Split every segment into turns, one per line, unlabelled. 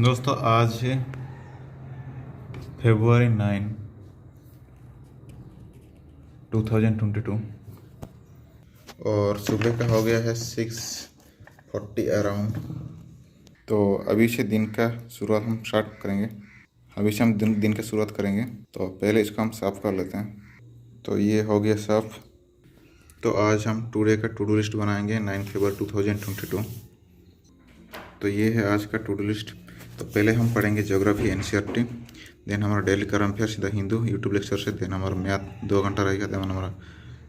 दोस्तों आज है February 9, 2022 और सुबह का हो गया है 6:40 अराउंड। तो अभी से दिन का शुरुआत हम स्टार्ट करेंगे। अभी से हम दिन की शुरुआत करेंगे, तो पहले इसको हम साफ़ कर लेते हैं। तो ये हो गया साफ़। तो आज हम टुडे का टू डू लिस्ट बनाएंगे 9 फरवरी 2022। तो ये है आज का टू डू लिस्ट। तो पहले हम पढ़ेंगे ज्योग्राफी एनसीईआरटी, देन हमारा डेली करंट अफेयर सीधा हिंदू यूट्यूब लेक्चर से, देन हमारा मैथ 2 घंटा रहेगा, देन हमारा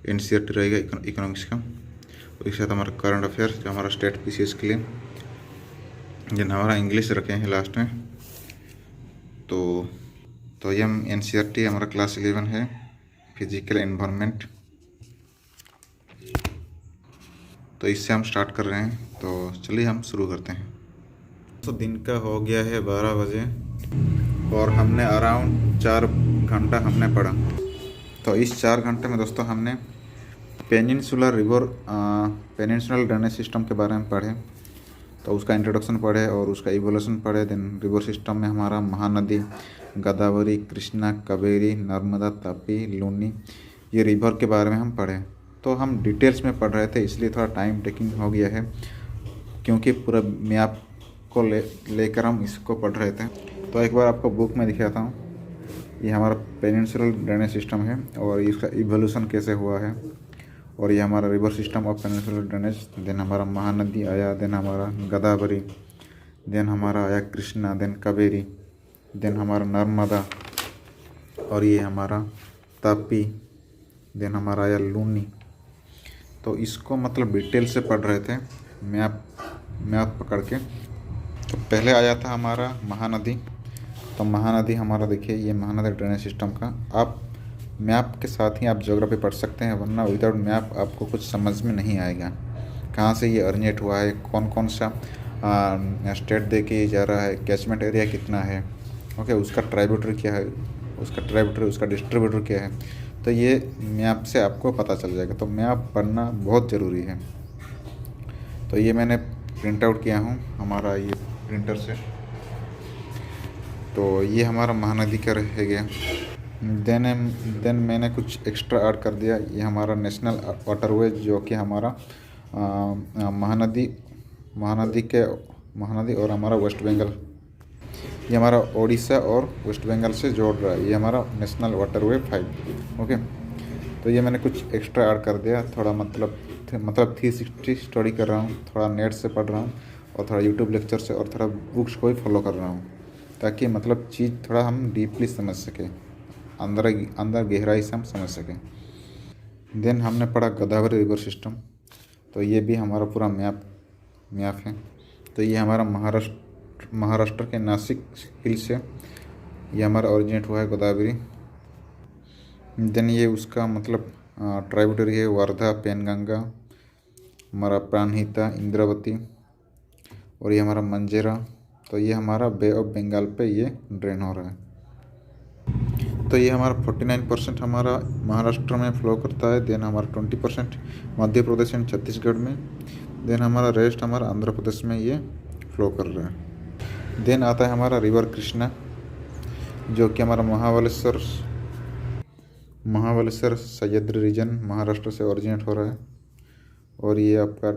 एनसीईआरटी रहेगा इकोनॉमिक्स का, और इसके साथ हमारा करंट अफेयर जो हमारा स्टेट पीसीएस के लिए, देन हमारा इंग्लिश रखे हैं लास्ट में। तो ये हम एनसीईआरटी हमारा क्लास 11 है, फिजिकल एनवायरनमेंट। तो इससे हम स्टार्ट कर रहे हैं। तो चलिए हम शुरू करते हैं। तो दिन का हो गया है 12 बजे और हमने अराउंड 4 घंटा हमने पढ़ा। तो इस 4 घंटे में दोस्तों हमने पेनिनसुलर ड्रेनेज सिस्टम के बारे में पढ़े। तो उसका इंट्रोडक्शन पढ़े और उसका इवोल्यूशन पढ़े। देन रिवर सिस्टम में हमारा महानदी, गोदावरी, कृष्णा, कावेरी, नर्मदा, तापी, लूनी, ये रिवर के बारे में हम पढ़े। तो हम डिटेल्स में पढ़ रहे थे, इसलिए थोड़ा टाइम टेकिंग हो गया है, क्योंकि पूरा मैप को लेकर हम इसको पढ़ रहे थे। तो एक बार आपको बुक में दिखाता हूँ। ये हमारा पेनिनसुलर ड्रेनेज सिस्टम है और इसका इवोल्यूशन कैसे हुआ है, और ये हमारा river system of peninsular drainage. Then हमारा महानदी आया, देन हमारा गोदावरी, देन हमारा आया कृष्णा, देन कावेरी, देन हमारा नर्मदा, और ये हमारा तापी, देन हमारा आया लूनी। तो इसको मतलब डिटेल से पढ़ रहे थे मैप पकड़ के। तो पहले आया था हमारा महानदी। तो महानदी हमारा देखिए, ये महानदी ड्रेनेज सिस्टम का, आप मैप के साथ ही आप ज्योग्राफी पढ़ सकते हैं, वरना विदाउट मैप आपको कुछ समझ में नहीं आएगा कहाँ से ये अर्जिनेट हुआ है, कौन कौन सा स्टेट दे के जा रहा है, कैचमेंट एरिया कितना है, ओके, उसका ट्राइब्यूटरी क्या है, उसका डिस्ट्रीब्यूटर क्या है। तो ये मैप से आपको पता चल जाएगा। तो मैप पढ़ना बहुत ज़रूरी है। तो ये मैंने प्रिंट आउट किया हूँ हमारा ये प्रिंटर से। तो ये हमारा महानदी का रह गया। देन मैंने कुछ एक्स्ट्रा ऐड कर दिया। ये हमारा नेशनल वाटरवे, जो कि हमारा महानदी और हमारा वेस्ट बंगाल, ये हमारा उड़ीसा और वेस्ट बंगाल से जोड़ रहा है। ये हमारा नेशनल वाटरवे 5, ओके। तो ये मैंने कुछ एक्स्ट्रा ऐड कर दिया, थोड़ा मतलब 360 स्टडी कर रहा हूँ, थोड़ा नेट से पढ़ रहा हूँ और थोड़ा यूट्यूब लेक्चर से, और थोड़ा बुक्स को ही फॉलो कर रहा हूँ, ताकि मतलब चीज़ थोड़ा हम डीपली समझ सकें, अंदर गहराई से हम समझ सकें। देन हमने पढ़ा गोदावरी रिवर सिस्टम। तो ये भी हमारा पूरा मैप है। तो ये हमारा महाराष्ट्र के नासिक हिल से ये हमारा ओरिजिनेट हुआ है गोदावरी। देन ये उसका मतलब ट्राइब्यूटरी है वर्धा, पेनगंगा, हमारा प्राणहिता, इंद्रावती, और ये हमारा मंजेरा। तो ये हमारा बे ऑफ बंगाल पे ये ड्रेन हो रहा है। तो ये हमारा 49% हमारा महाराष्ट्र में फ्लो करता है। देन हमारा 20% मध्य प्रदेश एंड छत्तीसगढ़ में। देन हमारा रेस्ट हमारा आंध्र प्रदेश में ये फ्लो कर रहा है। देन आता है हमारा रिवर कृष्णा, जो कि हमारा महाबलेश्वर सह्याद्री रीजन महाराष्ट्र से ओरिजिनेट हो रहा है। और ये आपका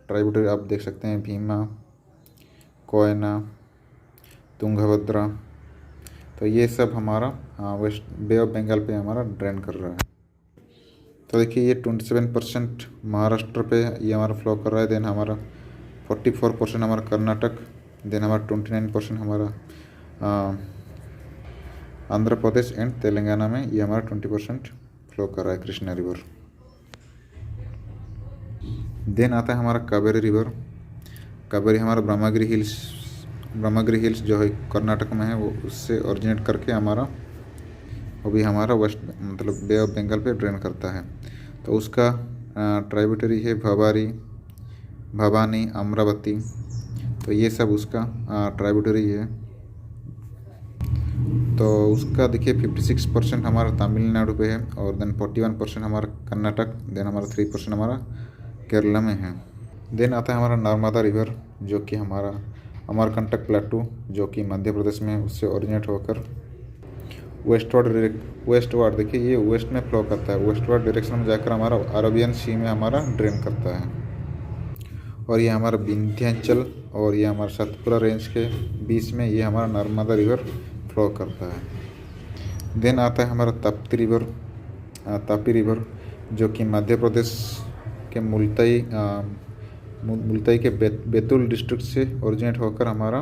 ट्राइब्यूटरी आप देख सकते हैं, भीमा, कोयना, तुंगभद्रा। तो ये सब हमारा वेस्ट बे ऑफ बंगाल पे हमारा ड्रेन कर रहा है। तो देखिए ये 27% महाराष्ट्र पे ये हमारा फ्लो कर रहा है। देन हमारा 44% हमारा कर्नाटक, देन हमारा 29% हमारा आंध्र प्रदेश एंड तेलंगाना में ये हमारा 20% फ्लो कर रहा है कृष्णा रिवर। देन आता है हमारा कावेरी रिवर। कावेरी हमारा ब्रह्मगिरी हिल्स जो है कर्नाटक में है, वो उससे ओरिजिनेट करके वो भी हमारा वेस्ट मतलब बे ऑफ बंगाल पे ड्रेन करता है। तो उसका ट्राइब्यूटरी है भवानी, अमरावती। तो ये सब उसका ट्राइब्यूटरी है। तो उसका देखिए 56% हमारा तमिलनाडु पे है, और देन 41% हमारा कर्नाटक, देन हमारा 3% हमारा केरला में है। देन आता है हमारा नर्मदा रिवर, जो कि हमारा अमरकंटक प्लेटू जो कि मध्य प्रदेश में है, उससे ओरिजिनेट होकर वेस्टवर्ड देखिए ये वेस्ट में फ्लो करता है, वेस्टवर्ड डायरेक्शन में जाकर हमारा अरबियन सी में हमारा ड्रेन करता है। और ये हमारा विंध्याचल और ये हमारा सतपुरा रेंज के बीच में ये हमारा नर्मदा रिवर फ्लो करता है। देन आता है हमारा तापी रिवर जो कि मध्य प्रदेश के मुल्ताई के बैतूल डिस्ट्रिक्ट से ओरिजिनेट होकर हमारा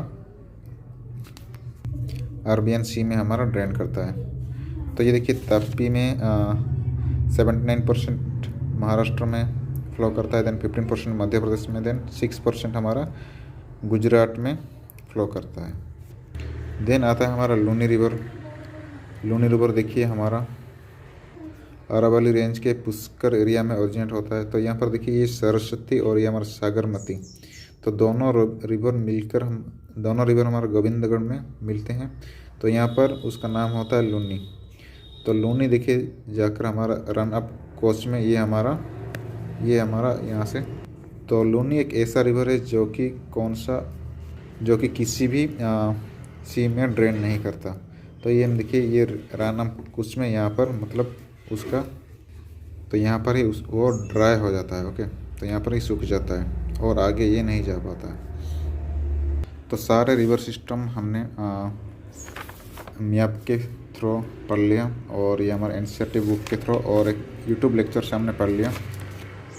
अरबियन सी में हमारा ड्रेन करता है। तो ये देखिए तापी में 79% महाराष्ट्र में फ्लो करता है, देन 15% मध्य प्रदेश में, देन 6% हमारा गुजरात में फ्लो करता है। देन आता है हमारा लूनी रिवर देखिए हमारा अरावली रेंज के पुष्कर एरिया में ओरिजिनेट होता है। तो यहाँ पर देखिए ये सरस्वती और ये हमारा सागरमती, तो दोनों रिवर हमारा गोविंदगढ़ में मिलते हैं। तो यहाँ पर उसका नाम होता है लूनी। तो लूनी देखिए जाकर हमारा रन अप कोस्ट में ये हमारा यहाँ से, तो लूनी एक ऐसा रिवर है जो कि किसी भी सी में ड्रेन नहीं करता। तो ये देखिए ये रन अप कोस्ट में यहाँ पर मतलब उसका, तो यहाँ पर ही वो ड्राई हो जाता है। ओके, तो यहाँ पर ही सूख जाता है और आगे ये नहीं जा पाता है। तो सारे रिवर सिस्टम हमने मैप के थ्रू पढ़ लिया और ये हमारे एनसीईआरटी बुक के थ्रू और एक यूट्यूब लेक्चर से हमने पढ़ लिया।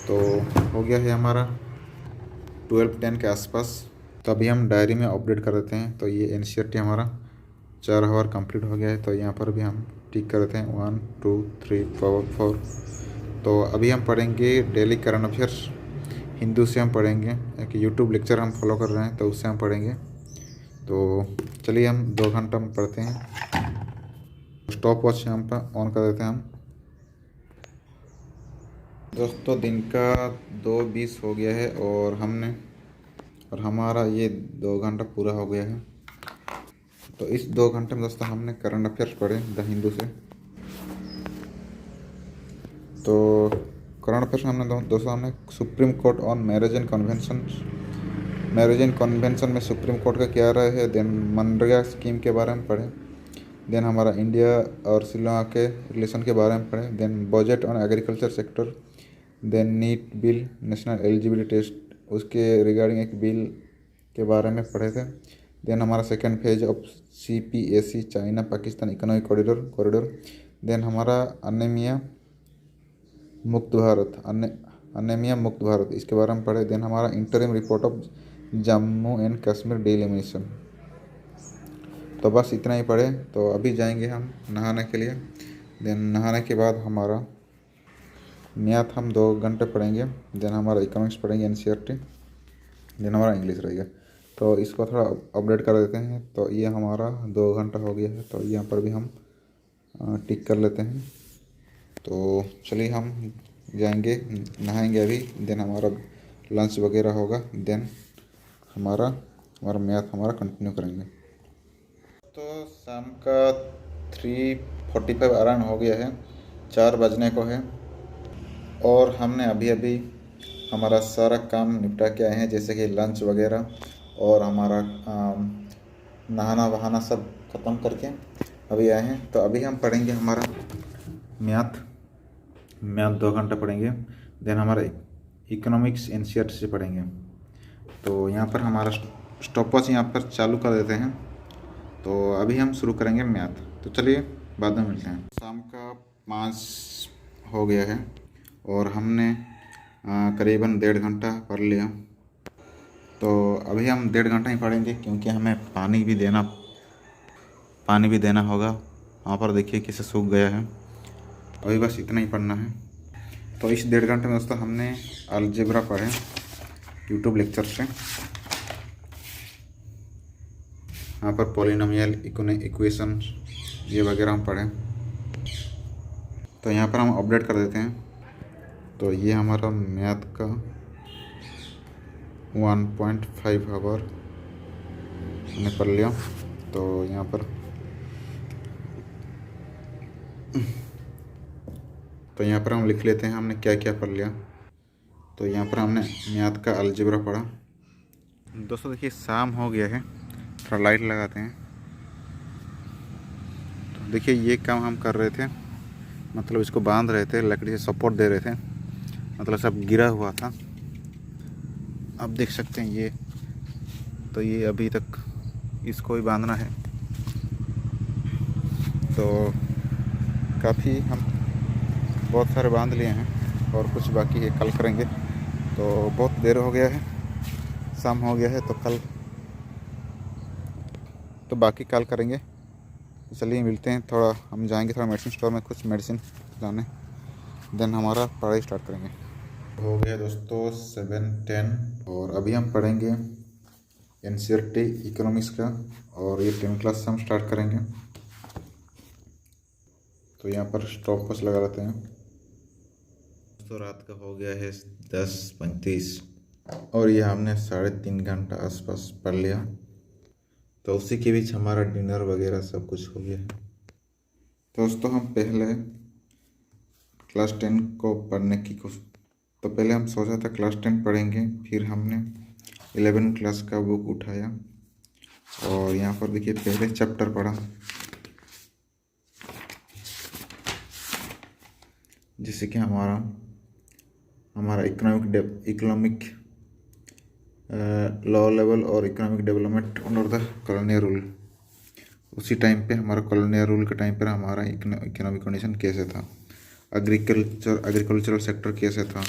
तो हो गया है हमारा 12-10 के आसपास। तो अभी हम डायरी में अपडेट कर देते हैं। तो ये एनसीईआरटी हमारा 4 आवर कंप्लीट हो गया है। तो यहाँ पर भी हम टिक कर देते हैं 1 2 3 4। तो अभी हम पढ़ेंगे डेली करंट अफेयर्स, हिंदू से हम पढ़ेंगे, एक यूट्यूब लेक्चर हम फॉलो कर रहे हैं तो उससे हम पढ़ेंगे। तो चलिए हम 2 घंटा में पढ़ते हैं। स्टॉप वॉच यहाँ पर ऑन कर देते हैं हम। दोस्तों दिन का 2:20 हो गया है और हमारा ये 2 घंटा पूरा हो गया है। तो इस 2 घंटे में दोस्तों हमने करंट अफेयर्स पढ़े द हिंदू से। तो करंट अफेयर्स हमने supreme court on marriage and convention में सुप्रीम कोर्ट का क्या राय है। देन मनरेगा स्कीम के बारे में पढ़े। देन हमारा इंडिया और श्रीलंका के रिलेशन के बारे में पढ़े। Then budget on agriculture sector. Then NEET bill, national eligibility test, उसके रिगार्डिंग एक बिल के बारे में पढ़े थे। देन हमारा second phase of CPAC China Pakistan economic corridor. Then हमारा अनेमिया मुक्त भारत इसके बारे में पढ़े। देन हमारा interim report of Jammu and Kashmir delimitation. तो बस इतना ही पढ़े। तो अभी जाएंगे हम नहाने के लिए। देन नहाने के बाद हमारा मैथ हम 2 घंटे पढ़ेंगे। देन हमारा इकोनॉमिक्स पढ़ेंगे NCERT। देन हमारा इंग्लिश रहेगा। तो इसको थोड़ा अपडेट कर देते हैं। तो ये हमारा 2 घंटा हो गया है। तो यहाँ पर भी हम टिक कर लेते हैं। तो चलिए हम जाएंगे नहाएंगे अभी। देन हमारा लंच वगैरह होगा। देन हमारा मैथ कंटिन्यू करेंगे। तो शाम का 3:45 अराउंड हो गया है, 4 बजने को है और हमने अभी हमारा सारा काम निपटा के आए हैं, जैसे कि लंच वगैरह और हमारा नहाना वहाना सब ख़त्म करके अभी आए हैं। तो अभी हम पढ़ेंगे हमारा मैथ 2 घंटा पढ़ेंगे। देन हमारा इकोनॉमिक्स NCERT से पढ़ेंगे। तो यहाँ पर हमारा स्टॉप वॉच यहाँ पर चालू कर देते हैं। तो अभी हम शुरू करेंगे मैथ। तो चलिए बाद में मिलते हैं। शाम का 5 हो गया है और हमने करीबन 1.5 घंटा पढ़ लिया। तो अभी हम 1.5 घंटा ही पढ़ेंगे क्योंकि हमें पानी भी देना होगा। वहाँ पर देखिए कैसे सूख गया है। अभी बस इतना ही पढ़ना है। तो इस 1.5 घंटे में दोस्तों हमने अलजेब्रा पढ़े यूट्यूब लेक्चर से। यहाँ पर पॉलिनोमियल इक्वेशन ये वगैरह हम पढ़ें। तो यहाँ पर हम अपडेट कर देते हैं। तो ये हमारा मैथ का 1.5 आवर हमने पढ़ लिया। तो यहाँ पर हम लिख लेते हैं हमने क्या क्या पढ़ लिया। तो यहाँ पर हमने मैथ का अलजेब्रा पढ़ा, दोस्तों देखिए शाम हो गया है, थोड़ा लाइट लगाते हैं। तो देखिए ये काम हम कर रहे थे, मतलब इसको बांध रहे थे, लकड़ी से सपोर्ट दे रहे थे, मतलब सब गिरा हुआ था। आप देख सकते हैं ये, तो ये अभी तक इसको ही बांधना है। तो काफ़ी हम बहुत सारे बांध लिए हैं और कुछ बाकी है, कल करेंगे। तो बहुत देर हो गया है, शाम हो गया है, तो कल तो बाकी कल करेंगे। चलिए मिलते हैं, थोड़ा हम जाएंगे थोड़ा मेडिसिन स्टोर में कुछ मेडिसिन लाने, देन हमारा पढ़ाई स्टार्ट करेंगे। हो गया दोस्तों 7:10 और अभी हम पढ़ेंगे NCERT इकोनॉमिक्स का, और ये 10 क्लास से हम स्टार्ट करेंगे। तो यहाँ पर स्टॉप वॉच लगा लेते हैं। तो रात का हो गया है 10:35 और ये हमने 3.5 घंटा आसपास पढ़ लिया। तो उसी के बीच हमारा डिनर वगैरह सब कुछ हो गया है। दोस्तों हम पहले क्लास 10 को पढ़ने की कोशिश, तो पहले हम सोचा था क्लास 10 पढ़ेंगे, फिर हमने 11 क्लास का बुक उठाया और यहाँ पर देखिए पहले चैप्टर पढ़ा, जिससे कि हमारा इकोनॉमिक लॉ लेवल और economic development under the colonial rule. उसी टाइम पे हमारा कॉलोनियल रूल के टाइम पर हमारा इकोनॉमिक कंडीशन कैसे था, एग्रीकल्चरल सेक्टर कैसे था,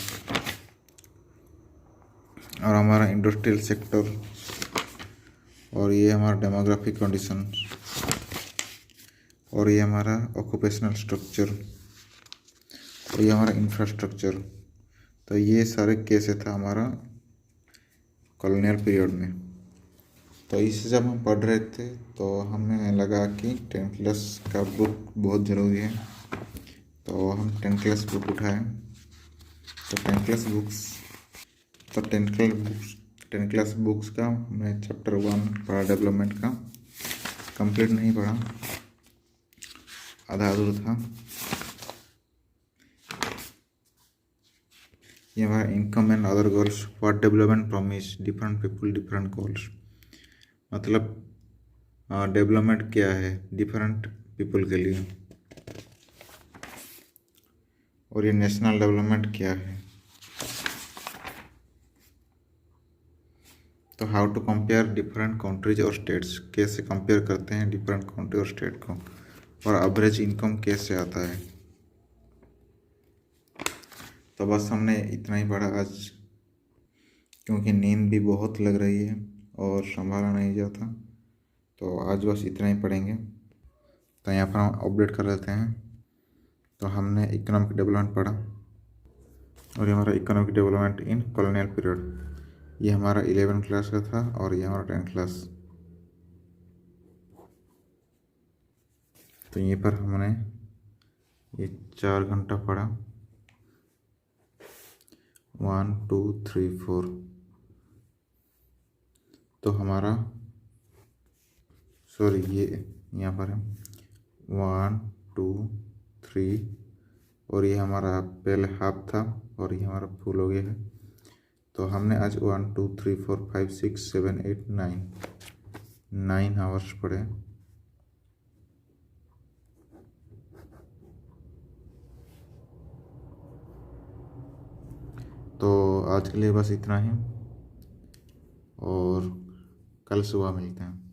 और हमारा इंडस्ट्रियल सेक्टर, और ये हमारा डेमोग्राफिक कंडीशन, और ये हमारा ऑक्यूपेशनल स्ट्रक्चर, और ये हमारा इंफ्रास्ट्रक्चर। तो ये सारे कैसे था हमारा कॉलोनियल पीरियड में। तो इसे जब हम पढ़ रहे थे तो हमें लगा कि 10 क्लास का बुक बहुत ज़रूरी है, तो हम 10 क्लास बुक उठाए। तो 10 क्लास बुक्स का मैं चैप्टर 1 पढ़ा, डेवलपमेंट का। कंप्लीट नहीं पढ़ा, आधा अधूरा था। ये हमारा income and other goals, what development promise, different people different goals, मतलब डेवलपमेंट क्या है डिफरेंट पीपल के लिए, और ये नेशनल डेवलपमेंट क्या है। तो how to compare different countries और स्टेट्स, कैसे कंपेयर करते हैं डिफरेंट कंट्री और स्टेट को, और एवरेज इनकम कैसे आता है। तो बस हमने इतना ही पढ़ा आज, क्योंकि नींद भी बहुत लग रही है और संभाला नहीं जाता। तो आज बस इतना ही पढ़ेंगे। तो यहाँ पर हम अपडेट कर लेते हैं। तो हमने इकोनॉमिक डेवलपमेंट पढ़ा, और ये हमारा economic development in colonial period, ये हमारा 11 क्लास का था, और ये हमारा 10 क्लास। तो ये पर हमने ये 4 घंटा पढ़ा, 1 2 3 4। तो हमारा ये यहाँ पर है 1 2 3, और ये हमारा पहले हाफ था और ये हमारा फुल हो गया है। तो हमने आज 1 2 3 4 5 6 7 8 9 आवर्स पढ़े। तो आज के लिए बस इतना ही, और कल सुबह मिलते हैं।